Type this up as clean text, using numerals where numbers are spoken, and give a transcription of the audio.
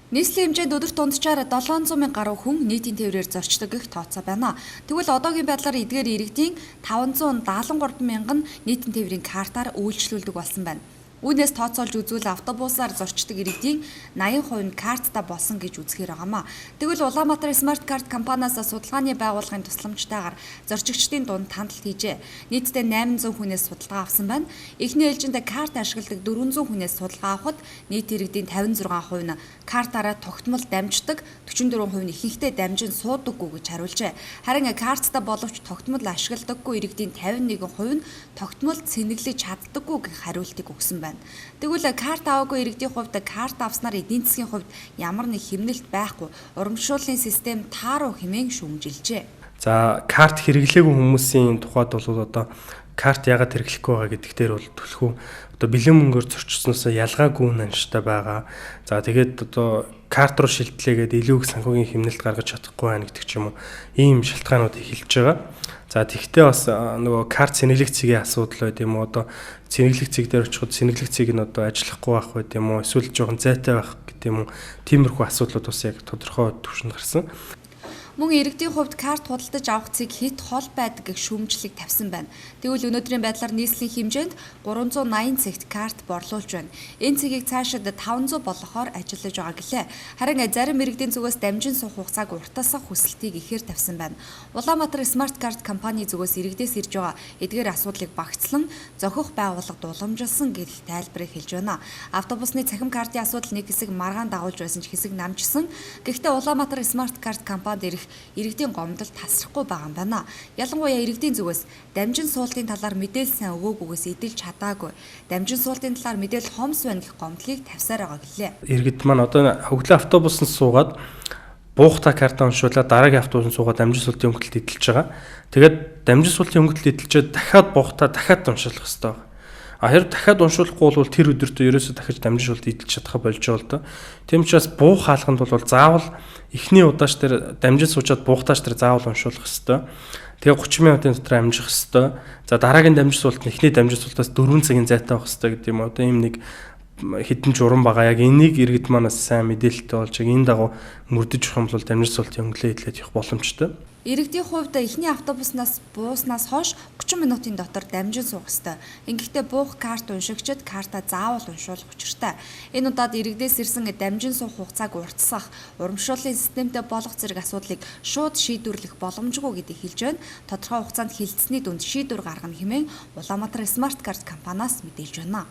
Нийслэлийн хэмжээнд өдөрт дунджаар 700 мянга гаруй хүн нийтийн тээврээр зорчдог гэх тооцоо байна. Тэгвэл одоогийн байдлаар эдгээр иргэдийн 573 мянган нийтийн тээврийн картаар үйлчлүүлдэг болсон байна. Үүнээс тооцоолж үзвэл автобусаар зорчдог иргэдийн 80% нь карттай болсон гэж үзэхээр байгаамаа. Тэгвэл Улаанбаатар Смарт карт компаниас судалгааны байгууллагын тусламжтайгаар зорчигчдын дунд хандлт хийжээ. Нийтдээ 800 хүнээс судалгаа авсан байна. Эхний ээлжинд карт ашигладаг 400 хүнээс судалгаа авахад нийт иргэдийн 56% нь картаараа тогтмол дамждаг, 44% нь ихэнхдээ дамжин суудаггүй гэж хариулжээ. Харин карттай боловч тогтмол ашигладаггүй иргэдийн 51% нь тогтмол цэнэглэж чаддаггүй гэх хариултыг өгсөн байна. Тэгвэл карт аваагүй иргэдийн хувьд карт авснаар эдийн засгийн хувьд ямар нэг хэмнэлт байхгүй, урамшууллын систем тааруу хэмээн шүүмжилжээ. За карт хэрэглээгүй хүмүүсийн тухайд бол одоо карт яагаад хэрэглэхгүй байгаа гэдэгт дээр бол түлхүү одоо бэлэн мөнгөөр зорчсноос ялгаагүй нанштай байгаа. За тэгээд одоо карт руу шилтлээгээд илүү их санхүүгийн хэмнэлт гаргаж чадахгүй байна гэдэг ч юм уу ийм шалтгаанууд эхэлж байгаа. За тэгвэл бас нөгөө карт сэнэглэх цэгийн асуудал байд юм уу одоо сэнэглэх цэг дээр очиход сэнэглэх цэг нь одоо ажиллахгүй байх байд юм уу эсвэл жоохон зайтай байх гэдэг юм уу тиймэрхүү асуудлууд бас яг тодорхой түвшинд гарсан. Мөн иргэдийн хувьд карт худалдаж авах цэг хэд хол байдаг гэх шүүмжлэг тавьсан байна. Тэгвэл өнөөдрийн байдлаар нийслэлийн хэмжээнд 380 цэгт карт борлуулж байна. Энэ цэгийг цаашид 500 болгохоор ажиллаж байгаа гэлээ. Харин зарим иргэдийн зүгээс дамжин суух хугацааг уртасгах хүсэлтийг ихээр тавьсан байна. Улаанбаатар Смарт карт компани зүгээс иргэдээс ирж байгаа эдгээр асуудлыг багцлан зохих байгууллага дууламжилсан гэх тайлбарыг хэлж байна. Автобусны цахим картын асуудал нэг хэсэг маргаан дагуулж байсан ч хэсэг намжсан. Гэхдээ Улаанбаатар Смарт карт компанид ирэх иргэдийн гомдол тасрахгүй байгаа юм байна. Ялангуяа иргэдийн зүгээс дамжин суултын талаар мэдээлэл сайн өгөөгүйгээс эдэлж чадаагүй. Дамжин суултын талаар мэдээлэл хомс байна гэх гомдлыг тавьсаар байгаа гэлээ. Иргэд маань одоо хөглөө автобусанд суугаад буухта картаа уншуулаад дараагийн автобусанд суугаад дамжин суултын өнгөлөлт эдэлж байгаа. Тэгээд дамжин суултын өнгөлөлт эдэлчээд дахиад буухта дахиад уншуулах хэрэгтэй байна. Хэрэг дахиад уншуулахгүй бол тэр өдөртөө ерөөсөө дахиж дамжин суулт эдэлж чадах болж байгаа л доо. Тийм учраас буух хаалганд бол заавал эхний удааш дээр дамжин суучаад буухтааш дээр заавал уншуулах хэрэгтэй. Тэгээ 30 минутын дотор амжих хэрэгтэй. За дараагийн дамжин суулт нь эхний дамжин суултаас 4 цагийн зайтай байх хэрэгтэй гэдэг юм. Одоо ийм нэг хідэн журам байгаа. Яг энийг иргэд манаас сайн мэдээлэлтэй болж яг энэ дагуу мөрдөж явах юм бол дамжин суултын өнгөлөө эдлээд явах боломжтой. Иргэдийн хувьд эхний автобуснаас бууснаас хойш 30 минутын дотор дамжин суух ёстой. Ингэхдээ буух карт уншигчид картаа заавал уншуулах учиртай. Энэ удаад иргэдээс ирсэн дамжин суух хугацааг уртсах, урамшууллын системтэй болох зэрэг асуудлыг шууд шийдвэрлэх боломжгүй гэдгийг хэлж байна. Тодорхой хугацаанд хилцсэний дүнд шийдвэр гаргана хэмээн Улаанбаатар Смарт карт компаниас мэдээлж байна.